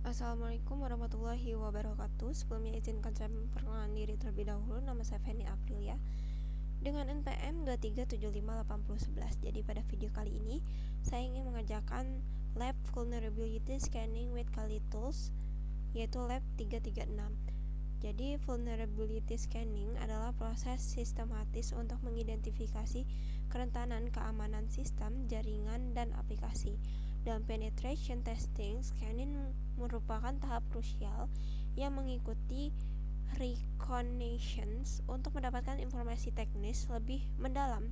Assalamualaikum warahmatullahi wabarakatuh. Sebelumnya izinkan saya memperkenalkan diri terlebih dahulu. Nama saya Feni Aprilia dengan NPM 2375811. Jadi pada video kali ini saya ingin mengerjakan lab vulnerability scanning with Kali Tools, yaitu lab 336. Jadi vulnerability scanning adalah proses sistematis untuk mengidentifikasi kerentanan keamanan sistem, jaringan, dan aplikasi. Dalam penetration testing, scanning merupakan tahap krusial yang mengikuti reconnaissance untuk mendapatkan informasi teknis lebih mendalam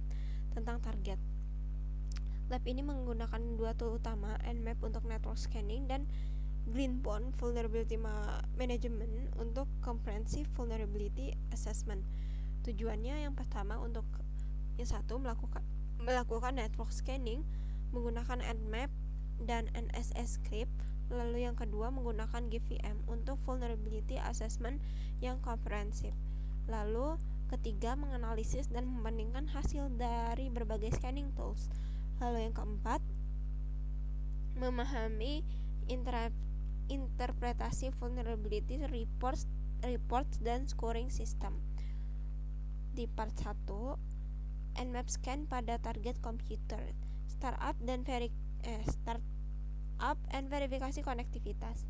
tentang target. Lab ini menggunakan dua tool utama, Nmap untuk network scanning dan Greenpoint Vulnerability Management untuk Comprehensive Vulnerability Assessment. Tujuannya yang pertama yang satu melakukan network scanning menggunakan Nmap dan NSS script, lalu yang kedua menggunakan GVM untuk vulnerability assessment yang komprehensif. Lalu ketiga menganalisis dan membandingkan hasil dari berbagai scanning tools. Lalu yang keempat memahami interpretasi vulnerability reports dan scoring system. Di part 1, Nmap scan pada target komputer, startup and verifikasi konektivitas.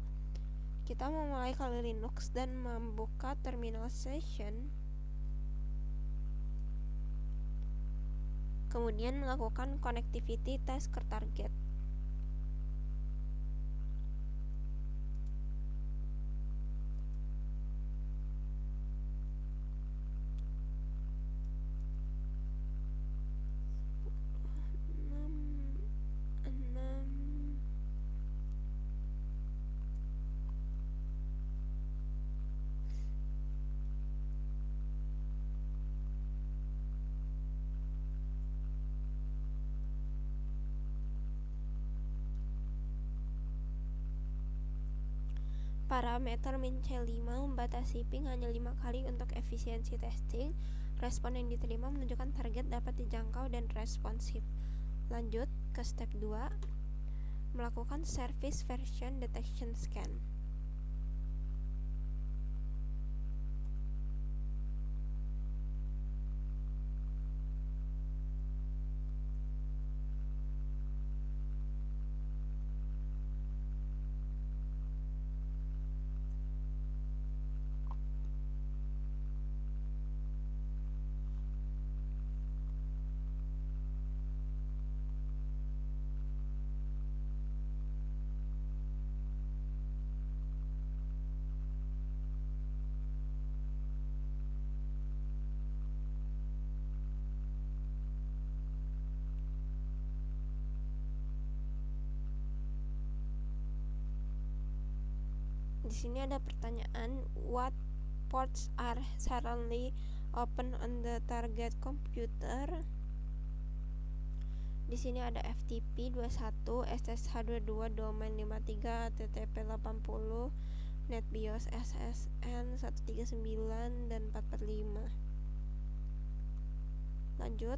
Kita memulai Kali Linux dan membuka terminal session. Kemudian melakukan connectivity test ke target. Parameter min-C5 membatasi ping hanya 5 kali untuk efisiensi testing. Respon yang diterima menunjukkan target dapat dijangkau dan responsif. Lanjut ke step 2, melakukan service version detection scan. Di sini ada pertanyaan, what ports are suddenly open on the target computer? Di sini ada FTP 21, SSH 22, domain 53, HTTP 80, NetBIOS SSN 139 dan 445. Lanjut.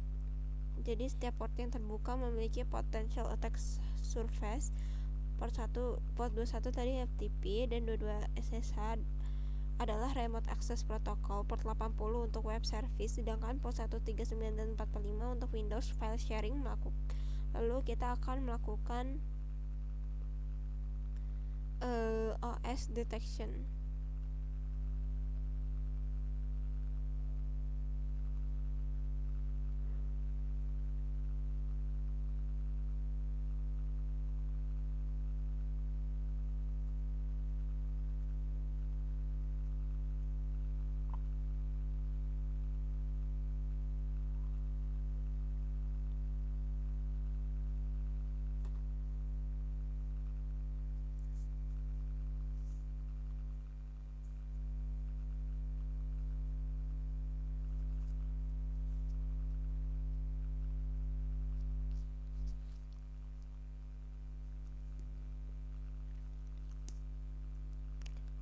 Jadi setiap port yang terbuka memiliki potential attack surface. Port 21 tadi FTP dan 22 SSH adalah remote access protocol. Port 80 untuk web service, sedangkan port 139 dan 445 untuk Windows file sharing. Lalu kita akan melakukan OS detection.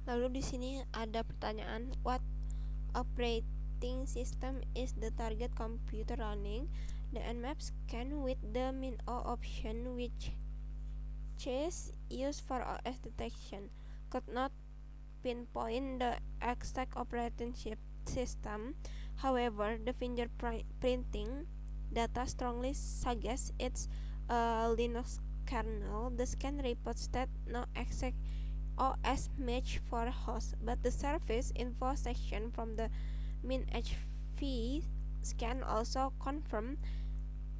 Lalu di sini ada pertanyaan, what operating system is the target computer running? The Nmap scan with the min-o option which is used for OS detection. could not pinpoint the exact operating system. However, the fingerprinting data strongly suggests it's a Linux kernel. The scan reports that no exact OS match for host, but the service info section from the MinHV scan also confirmed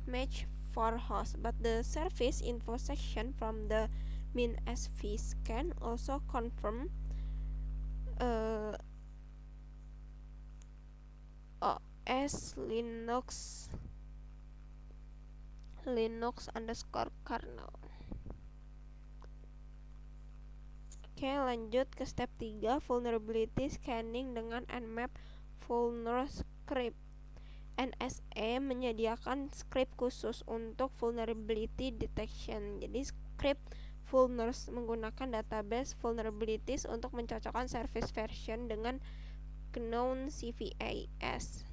match for host, but the service info section from the MinHV scan also confirmed OS Linux underscore kernel. Oke, lanjut ke step 3, vulnerability scanning dengan Nmap vulnerscript. NSA menyediakan script khusus untuk vulnerability detection. Jadi script vulners menggunakan database vulnerabilities untuk mencocokkan service version dengan GNOME CVAS.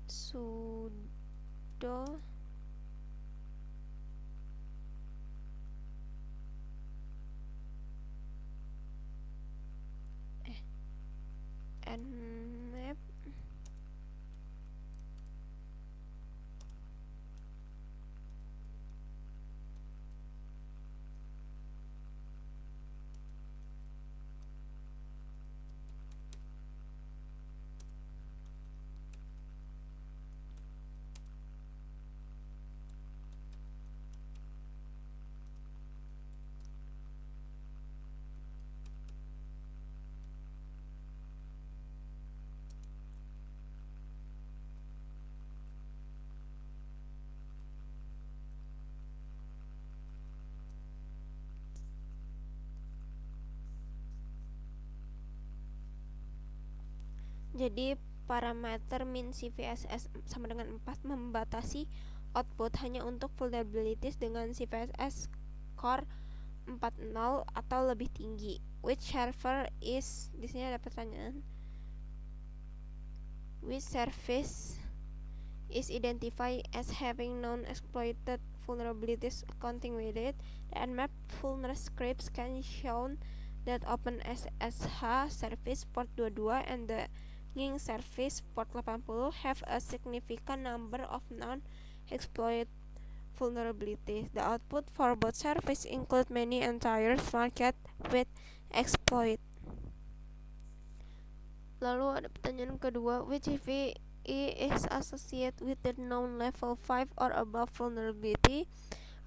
Sudo Nmap Jadi parameter min CVSS sama dengan 4 membatasi output hanya untuk vulnerabilities dengan CVSS core 4.0 atau lebih tinggi. Which server is, di sini ada pertanyaan, which service is identified as having non-exploited vulnerabilities accounting with it. The Nmap vulnerscripts can show that OpenSSH service port 22 and the Ging service port 80 have a significant number of non-exploited vulnerabilities. The output for both services include many entire market with exploit. Lalu ada pertanyaan kedua, which VE is associated with the known level 5 or above vulnerability?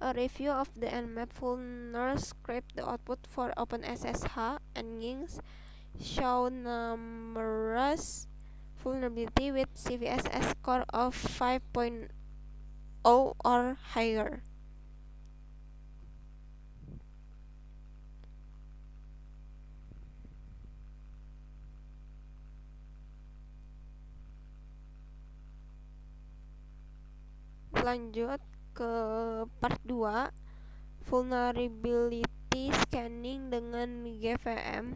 A review of the Nmap vulnerscript, the output for OpenSSH and Gings show numerous vulnerability with CVSS score of 5.0 or higher. Lanjut ke part 2, vulnerability scanning dengan GVM.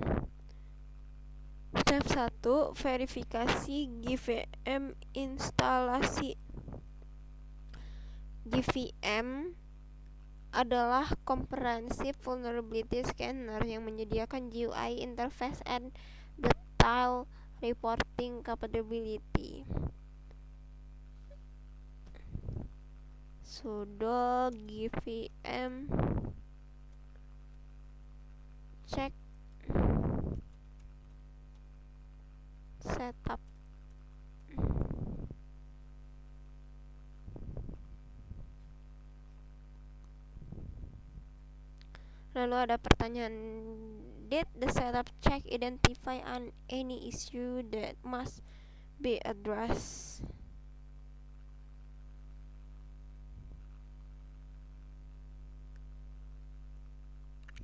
Step 1, verifikasi GVM instalasi. GVM adalah comprehensive vulnerability scanner yang menyediakan GUI interface and detail reporting capability. Sudo GVM check setup. Lalu ada pertanyaan, did the setup check identify any issue that must be addressed?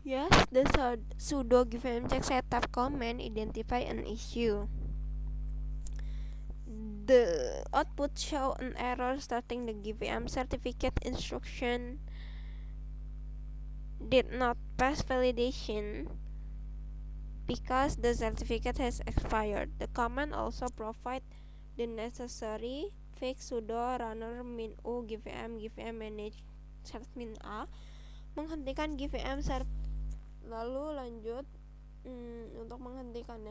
Yes, the sudo GVM check setup command identify an issue. The output show an error starting the GVM certificate instruction did not pass validation because the certificate has expired. The command also provide the necessary fix sudo runner min u GVM manage admin A menghentikan GVM lalu lanjut untuk menghentikan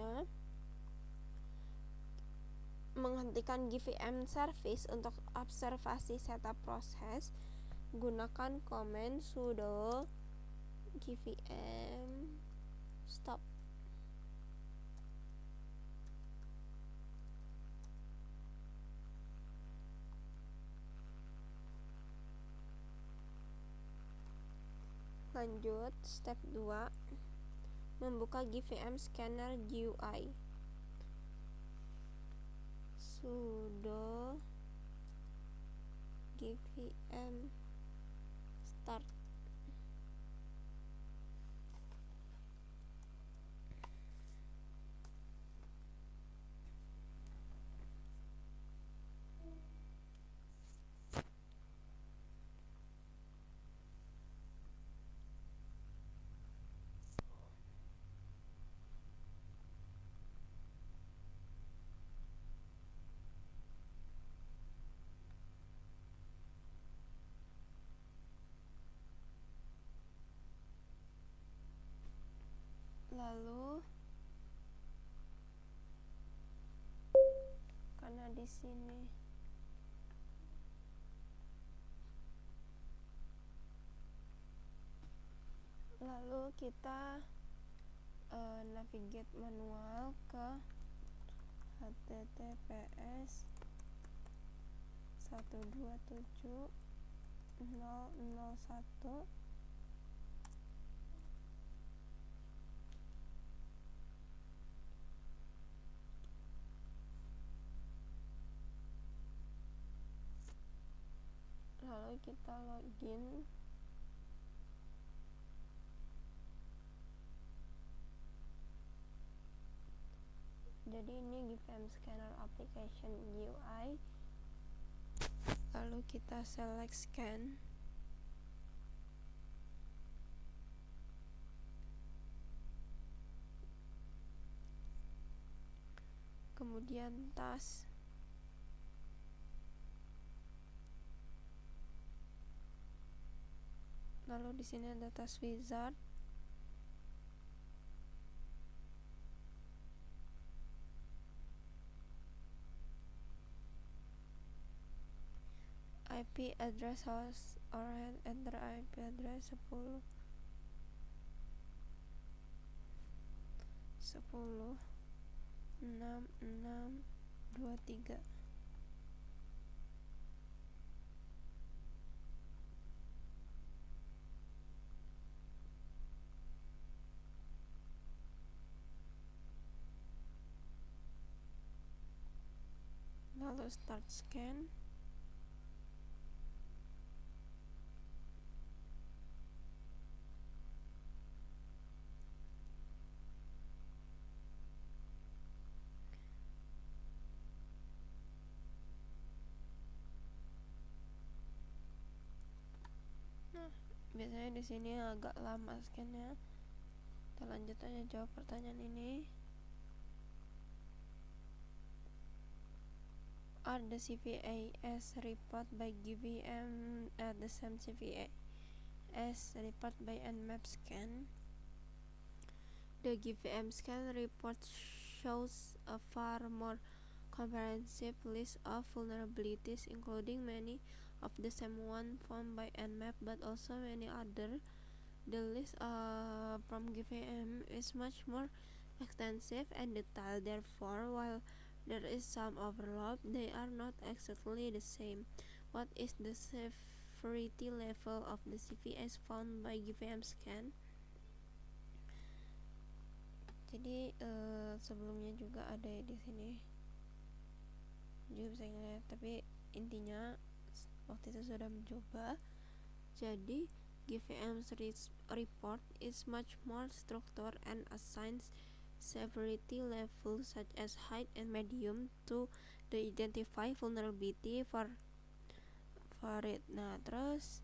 GVM service untuk observasi setup proses, gunakan command sudo GVM stop. Lanjut, step 2, membuka GVM Scanner GUI. Sudo GVM start. Lalu karena di sini lalu kita navigate manual ke https 127.0.0.1 lalu kita login. Jadi ini GVM Scanner application GUI, lalu kita select scan, kemudian task, lalu di sini ada task wizard, IP address host or enter IP address 10 6623. Lalu start scan. Biasanya di sini agak lama scan-nya. Kita lanjut aja jawab pertanyaan ini. Are the CVAs report by GVM at the same CVA as report by Nmap scan? The GVM scan report shows a far more comprehensive list of vulnerabilities, including many of the same one found by Nmap, but also many other. The list from GVM is much more extensive and detailed. Therefore, while there is some overlap, they are not exactly the same. What is the severity level of the CVAs found by GVM scan? Jadi sebelumnya juga ada di sini juga bisa ngeliat, tapi intinya waktu itu sudah mencoba. Jadi GVM's report is much more structured and assigns severity levels such as high and medium to the identify vulnerability for it. Nah, terus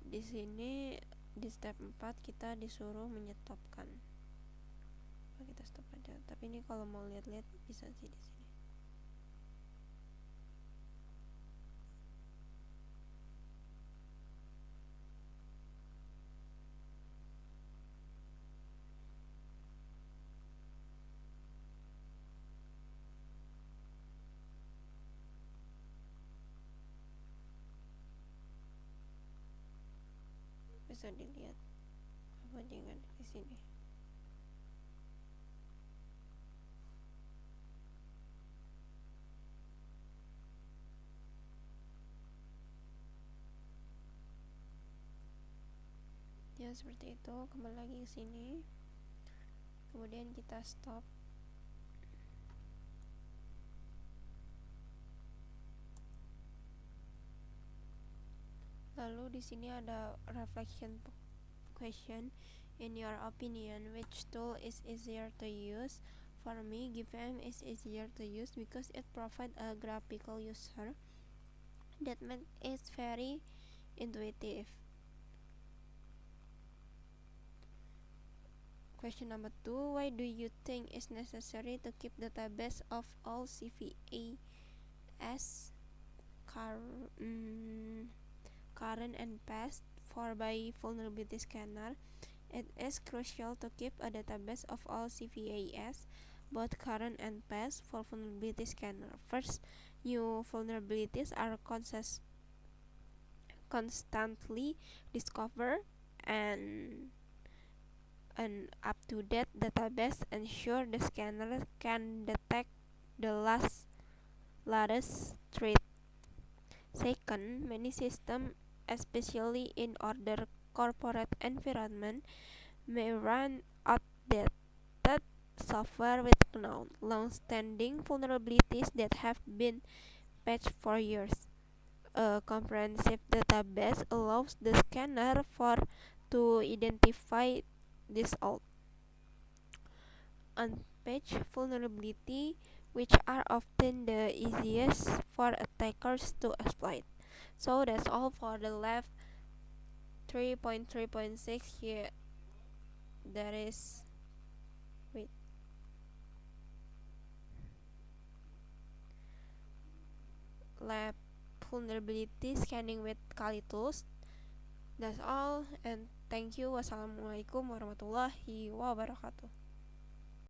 di sini di step 4 kita disuruh menyetopkan. Kita stop aja. Tapi ini kalau mau lihat-lihat bisa sih di sini. bisa dilihat panjangan di sini. Ya seperti itu, kembali lagi ke sini. Kemudian kita stop. Lalu di sini ada reflection question. In your opinion, which tool is easier to use? For me, GiveM is easier to use because it provides a graphical user that makes it very intuitive. Question number 2. Why do you think it's necessary to keep database of all CVAs current and past? For by vulnerability scanner, it is crucial to keep a database of all CVAs, both current and past, for vulnerability scanner. First, new vulnerabilities are constantly discovered, and an up-to-date database ensures the scanner can detect the latest threat. Second, many systems, especially in older corporate environment, may run outdated software with long-standing vulnerabilities that have been patched for years. A comprehensive database allows the scanner to identify these old, unpatched vulnerabilities, which are often the easiest for attackers to exploit. So that's all for the lab 3.3.6. Here there is lab vulnerability scanning with Kali tools. That's all, and thank you. Wassalamualaikum warahmatullahi wabarakatuh.